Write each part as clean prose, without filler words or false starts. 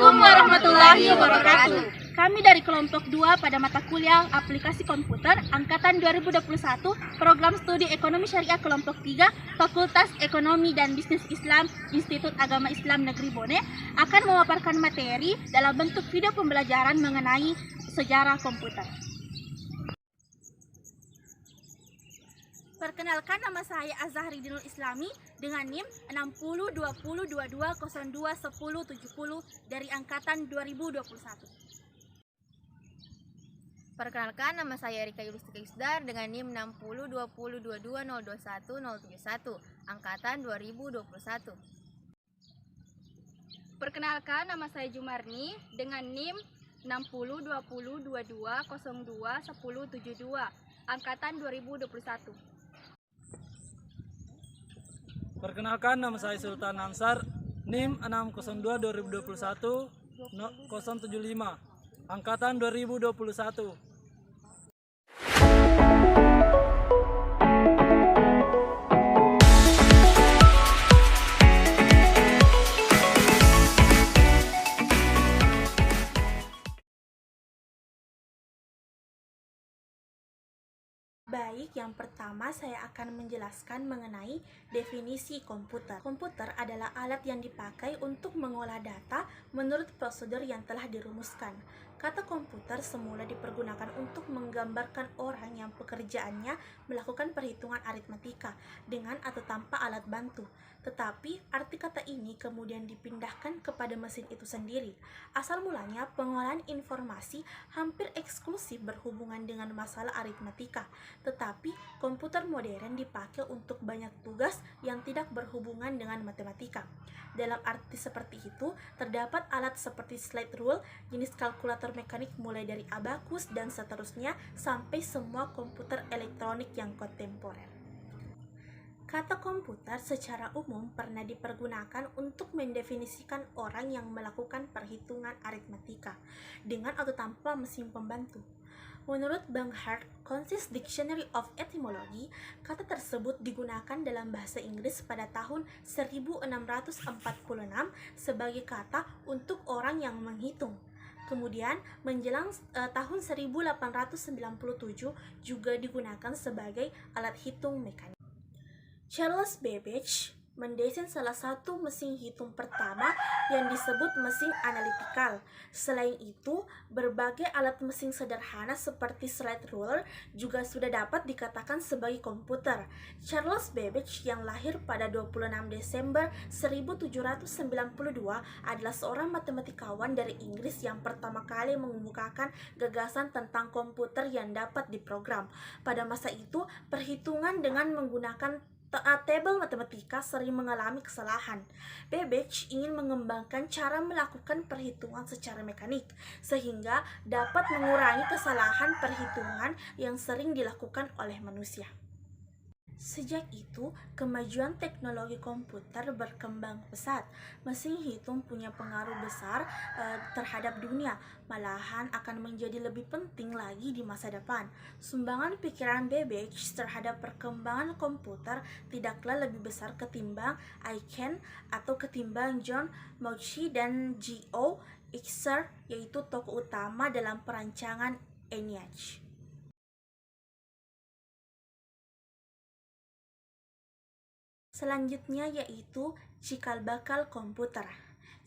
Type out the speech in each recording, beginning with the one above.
Assalamualaikum warahmatullahi wabarakatuh. Kami dari kelompok 2 pada mata kuliah Aplikasi Komputer Angkatan 2021 Program Studi Ekonomi Syariah kelompok 3 Fakultas Ekonomi dan Bisnis Islam Institut Agama Islam Negeri Bone akan memaparkan materi dalam bentuk video pembelajaran mengenai sejarah komputer. Perkenalkan, nama saya Azahri Dinul Islami dengan NIM 602022021010 dari angkatan 2021. Perkenalkan, nama saya Erika Yulistika Isdar dengan NIM 602022021071 angkatan 2021. Perkenalkan, nama saya Jumarni dengan NIM 602022021072 angkatan 2021. Perkenalkan, nama saya Sultan Ansar, NIM 602-2021-075, Angkatan 2021. Baik, yang pertama saya akan menjelaskan mengenai definisi komputer. Komputer adalah alat yang dipakai untuk mengolah data menurut prosedur yang telah dirumuskan. Kata komputer semula dipergunakan untuk menggambarkan orang yang pekerjaannya melakukan perhitungan aritmatika dengan atau tanpa alat bantu. Tetapi arti kata ini kemudian dipindahkan kepada mesin itu sendiri. Asal mulanya pengolahan informasi hampir eksklusif berhubungan dengan masalah aritmatika. Tetapi komputer modern dipakai untuk banyak tugas yang tidak berhubungan dengan matematika. Dalam arti seperti itu, terdapat alat seperti slide rule, jenis kalkulator mekanik mulai dari abacus dan seterusnya sampai semua komputer elektronik yang kontemporer. Kata komputer secara umum pernah dipergunakan untuk mendefinisikan orang yang melakukan perhitungan aritmatika dengan atau tanpa mesin pembantu. Menurut Bang Hart, Concise Dictionary of Etymology, kata tersebut digunakan dalam bahasa Inggris pada tahun 1646 sebagai kata untuk orang yang menghitung. Kemudian, menjelang tahun 1897 juga digunakan sebagai alat hitung mekanik. Charles Babbage mendesain salah satu mesin hitung pertama yang disebut mesin analitikal. Selain itu, berbagai alat mesin sederhana seperti slide ruler juga sudah dapat dikatakan sebagai komputer. Charles Babbage yang lahir pada 26 Desember 1792 adalah seorang matematikawan dari Inggris yang pertama kali mengemukakan gagasan tentang komputer yang dapat diprogram. Pada masa itu, perhitungan dengan menggunakan tabel matematika sering mengalami kesalahan. Babbage ingin mengembangkan cara melakukan perhitungan secara mekanik, sehingga dapat mengurangi kesalahan perhitungan yang sering dilakukan oleh manusia. Sejak itu, kemajuan teknologi komputer berkembang pesat. Mesin hitung punya pengaruh besar terhadap dunia, malahan akan menjadi lebih penting lagi di masa depan. Sumbangan pikiran Babbage terhadap perkembangan komputer tidaklah lebih besar ketimbang Aiken atau ketimbang John Mauchly dan G.O. Ixer, yaitu tokoh utama dalam perancangan ENIAC. Selanjutnya yaitu cikal bakal komputer.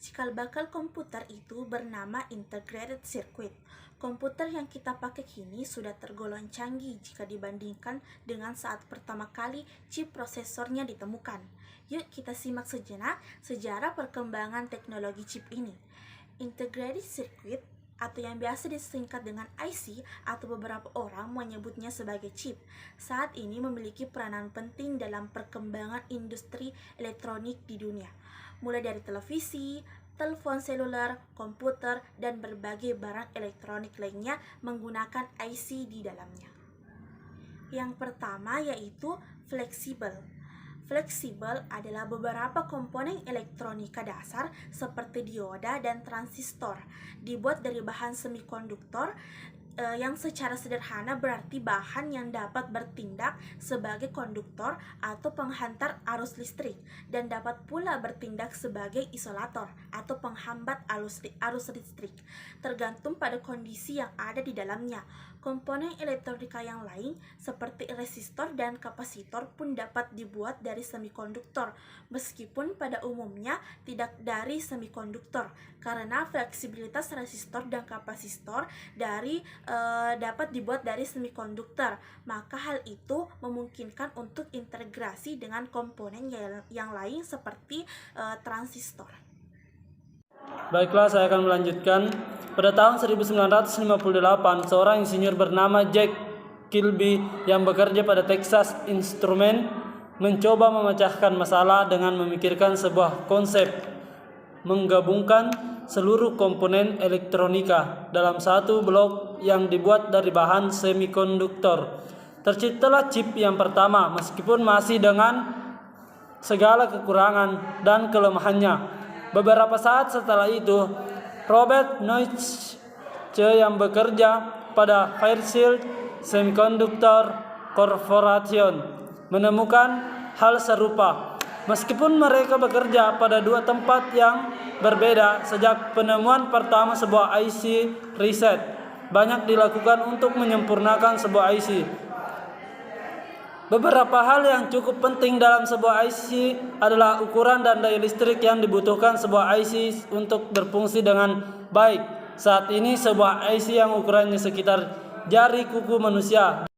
Cikal bakal komputer itu bernama integrated circuit. Komputer yang kita pakai kini sudah tergolong canggih jika dibandingkan dengan saat pertama kali chip prosesornya ditemukan. Yuk kita simak sejenak sejarah perkembangan teknologi chip ini. Integrated circuit atau yang biasa disingkat dengan IC atau beberapa orang menyebutnya sebagai chip, saat ini memiliki peranan penting dalam perkembangan industri elektronik di dunia, mulai dari televisi, telepon seluler, komputer, dan berbagai barang elektronik lainnya menggunakan IC di dalamnya. Yang pertama yaitu fleksibel. Fleksibel adalah beberapa komponen elektronika dasar seperti dioda dan transistor, dibuat dari bahan semikonduktor yang secara sederhana berarti bahan yang dapat bertindak sebagai konduktor atau penghantar arus listrik dan dapat pula bertindak sebagai isolator atau penghambat arus listrik, tergantung pada kondisi yang ada di dalamnya. Komponen elektronika yang lain seperti resistor dan kapasitor pun dapat dibuat dari semikonduktor, meskipun pada umumnya tidak dari semikonduktor, karena fleksibilitas resistor dan kapasitor dapat dibuat dari semikonduktor. Maka hal itu memungkinkan untuk integrasi dengan komponen yang lain seperti transistor. Baiklah, saya akan melanjutkan. Pada tahun 1958, seorang insinyur bernama Jack Kilby yang bekerja pada Texas Instruments mencoba memecahkan masalah dengan memikirkan sebuah konsep menggabungkan seluruh komponen elektronika dalam satu blok yang dibuat dari bahan semikonduktor. Terciptalah chip yang pertama, meskipun masih dengan segala kekurangan dan kelemahannya. Beberapa saat setelah itu, Robert Noyce yang bekerja pada Fairchild Semiconductor Corporation menemukan hal serupa. Meskipun mereka bekerja pada dua tempat yang berbeda, sejak penemuan pertama sebuah IC riset banyak dilakukan untuk menyempurnakan sebuah IC. Beberapa hal yang cukup penting dalam sebuah IC adalah ukuran dan daya listrik yang dibutuhkan sebuah IC untuk berfungsi dengan baik. Saat ini sebuah IC yang ukurannya sekitar jari kuku manusia.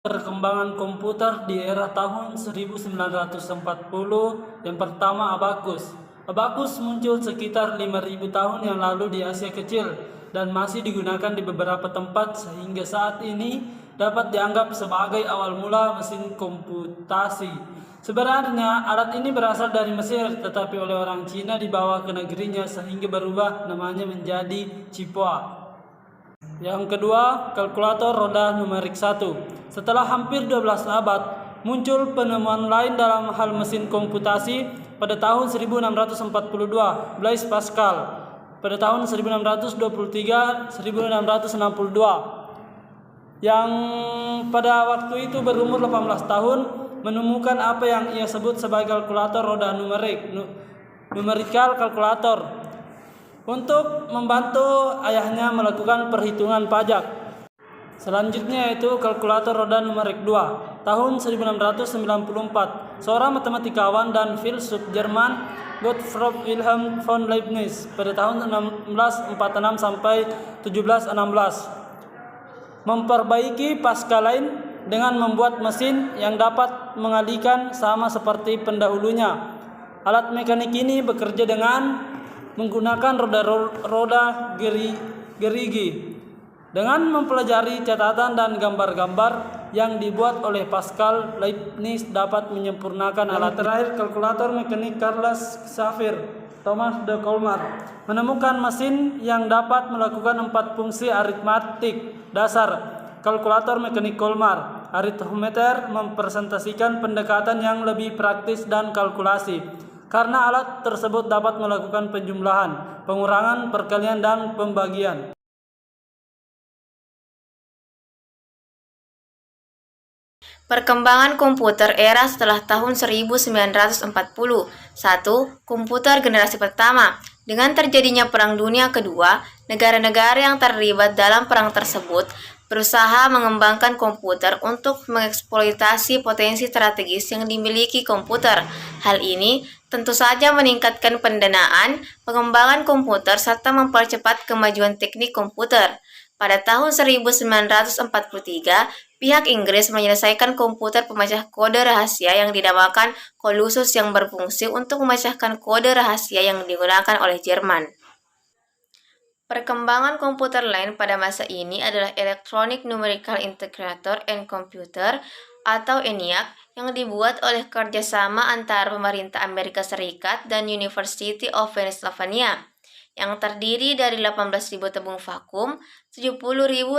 Perkembangan komputer di era tahun 1940, yang pertama abacus. Abacus muncul sekitar 5.000 tahun yang lalu di Asia Kecil dan masih digunakan di beberapa tempat sehingga saat ini dapat dianggap sebagai awal mula mesin komputasi. Sebenarnya alat ini berasal dari Mesir, tetapi oleh orang Cina dibawa ke negerinya sehingga berubah namanya menjadi Cipua. Yang kedua, kalkulator roda numerik 1. Setelah hampir 12 abad, muncul penemuan lain dalam hal mesin komputasi pada tahun 1642, Blaise Pascal. Pada tahun 1623-1662, yang pada waktu itu berumur 18 tahun, menemukan apa yang ia sebut sebagai kalkulator roda numerik, numerical calculator, untuk membantu ayahnya melakukan perhitungan pajak. Selanjutnya yaitu kalkulator roda numerik 2. Tahun 1694, seorang matematikawan dan filsuf Jerman Gottfried Wilhelm von Leibniz pada tahun 1646 sampai 1716 memperbaiki Pascal lain dengan membuat mesin yang dapat mengalihkan sama seperti pendahulunya. Alat mekanik ini bekerja dengan menggunakan roda gerigi. Dengan mempelajari catatan dan gambar-gambar yang dibuat oleh Pascal, Leibniz dapat menyempurnakan alat terakhir. Kalkulator mekanik Carlos Xavier Thomas de Colmar menemukan mesin yang dapat melakukan 4 fungsi aritmatik dasar. Kalkulator mekanik Colmar arithmeter mempresentasikan pendekatan yang lebih praktis dan kalkulasi, karena alat tersebut dapat melakukan penjumlahan, pengurangan, perkalian, dan pembagian. Perkembangan komputer era setelah tahun 1940. 1. Komputer generasi pertama. Dengan terjadinya Perang Dunia Kedua, negara-negara yang terlibat dalam perang tersebut berusaha mengembangkan komputer untuk mengeksploitasi potensi strategis yang dimiliki komputer. Hal ini tentu saja meningkatkan pendanaan, pengembangan komputer, serta mempercepat kemajuan teknik komputer. Pada tahun 1943, pihak Inggris menyelesaikan komputer pemecah kode rahasia yang dinamakan Colossus yang berfungsi untuk memecahkan kode rahasia yang digunakan oleh Jerman. Perkembangan komputer lain pada masa ini adalah Electronic Numerical Integrator and Computer atau ENIAC yang dibuat oleh kerjasama antara pemerintah Amerika Serikat dan University of Pennsylvania, yang terdiri dari 18.000 tabung vakum, 70.000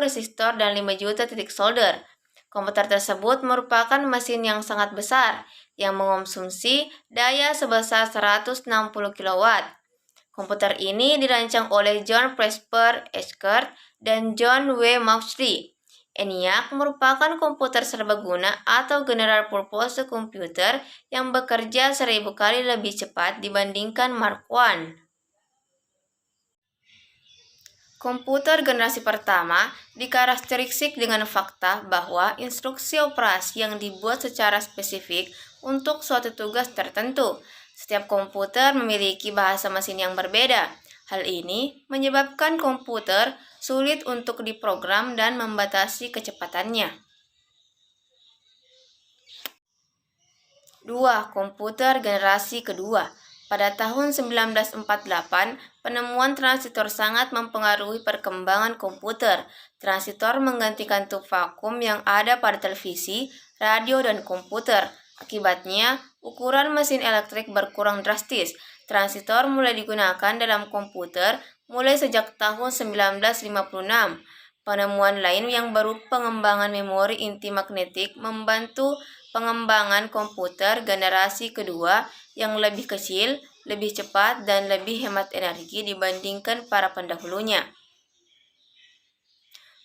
resistor, dan 5 juta titik solder. Komputer tersebut merupakan mesin yang sangat besar, yang mengonsumsi daya sebesar 160 kW. Komputer ini dirancang oleh John Presper Eckert dan John W. Mauchly. ENIAC merupakan komputer serbaguna atau general purpose computer yang bekerja 1000 kali lebih cepat dibandingkan Mark I. Komputer generasi pertama dikarakteristik dengan fakta bahwa instruksi operasi yang dibuat secara spesifik untuk suatu tugas tertentu. Setiap komputer memiliki bahasa mesin yang berbeda. Hal ini menyebabkan komputer sulit untuk diprogram dan membatasi kecepatannya. 2. Komputer generasi kedua. Pada tahun 1948, penemuan transistor sangat mempengaruhi perkembangan komputer. Transistor menggantikan tub vakum yang ada pada televisi, radio, dan komputer. Akibatnya, ukuran mesin elektrik berkurang drastis. Transistor mulai digunakan dalam komputer mulai sejak tahun 1956. Penemuan lain yang baru pengembangan memori inti magnetik membantu pengembangan komputer generasi kedua yang lebih kecil, lebih cepat, dan lebih hemat energi dibandingkan para pendahulunya.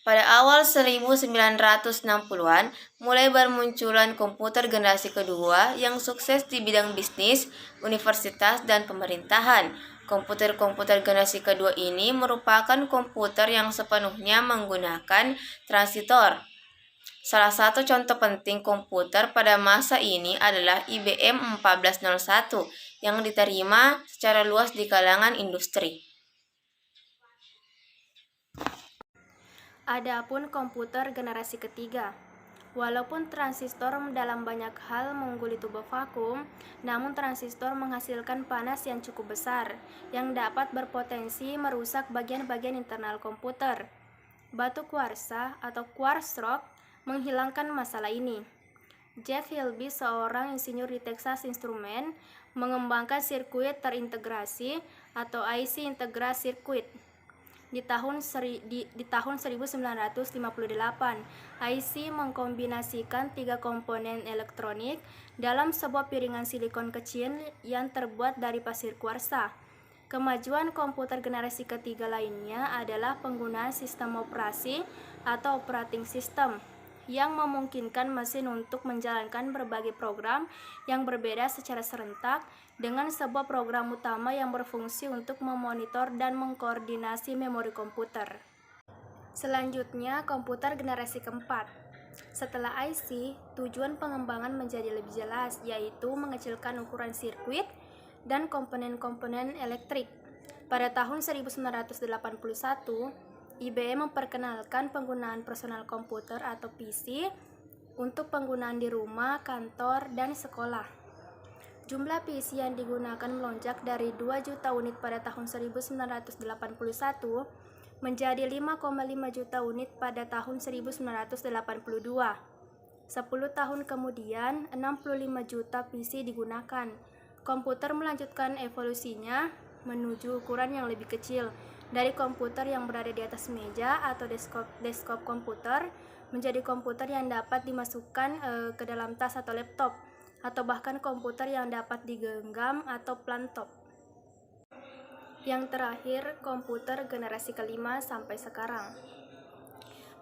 Pada awal 1960-an, mulai bermunculan komputer generasi kedua yang sukses di bidang bisnis, universitas, dan pemerintahan. Komputer-komputer generasi kedua ini merupakan komputer yang sepenuhnya menggunakan transistor. Salah satu contoh penting komputer pada masa ini adalah IBM 1401 yang diterima secara luas di kalangan industri. Adapun komputer generasi ketiga. Walaupun transistor dalam banyak hal mengungguli tub vakum, namun transistor menghasilkan panas yang cukup besar, yang dapat berpotensi merusak bagian-bagian internal komputer. Batu kuarsa atau quartz rock menghilangkan masalah ini. Jeff Hilby, seorang insinyur di Texas Instruments, mengembangkan sirkuit terintegrasi atau IC Integrated Circuit. Di tahun 1958, IC mengkombinasikan 3 komponen elektronik dalam sebuah piringan silikon kecil yang terbuat dari pasir kuarsa. Kemajuan komputer generasi ketiga lainnya adalah penggunaan sistem operasi atau operating system yang memungkinkan mesin untuk menjalankan berbagai program yang berbeda secara serentak dengan sebuah program utama yang berfungsi untuk memonitor dan mengkoordinasi memori komputer. Selanjutnya, komputer generasi keempat. Setelah IC, tujuan pengembangan menjadi lebih jelas, yaitu mengecilkan ukuran sirkuit dan komponen-komponen elektrik. Pada tahun 1981, IBM memperkenalkan penggunaan personal komputer atau PC untuk penggunaan di rumah, kantor, dan sekolah. Jumlah PC yang digunakan melonjak dari 2 juta unit pada tahun 1981 menjadi 5,5 juta unit pada tahun 1982. 10 tahun kemudian, 65 juta PC digunakan. Komputer melanjutkan evolusinya menuju ukuran yang lebih kecil, dari komputer yang berada di atas meja atau desktop komputer menjadi komputer yang dapat dimasukkan ke dalam tas atau laptop, atau bahkan komputer yang dapat digenggam atau plantop. Yang terakhir, komputer generasi kelima sampai sekarang.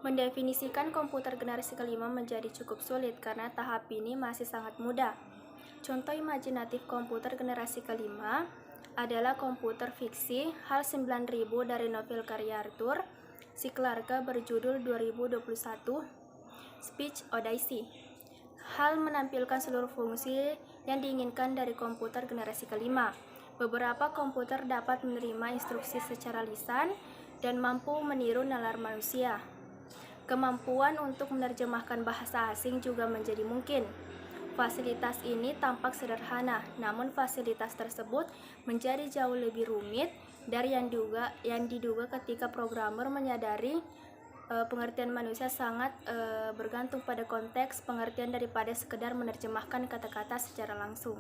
Mendefinisikan komputer generasi kelima menjadi cukup sulit karena tahap ini masih sangat muda. Contoh imajinatif komputer generasi kelima adalah komputer fiksi HAL 9000 dari novel karya Arthur C. Clarke berjudul 2021 Speech Odyssey. HAL menampilkan seluruh fungsi yang diinginkan dari komputer generasi kelima. Beberapa komputer dapat menerima instruksi secara lisan dan mampu meniru nalar manusia. Kemampuan untuk menerjemahkan bahasa asing juga menjadi mungkin. Fasilitas ini tampak sederhana, namun fasilitas tersebut menjadi jauh lebih rumit dari yang diduga ketika programmer menyadari pengertian manusia sangat bergantung pada konteks pengertian daripada sekedar menerjemahkan kata-kata secara langsung.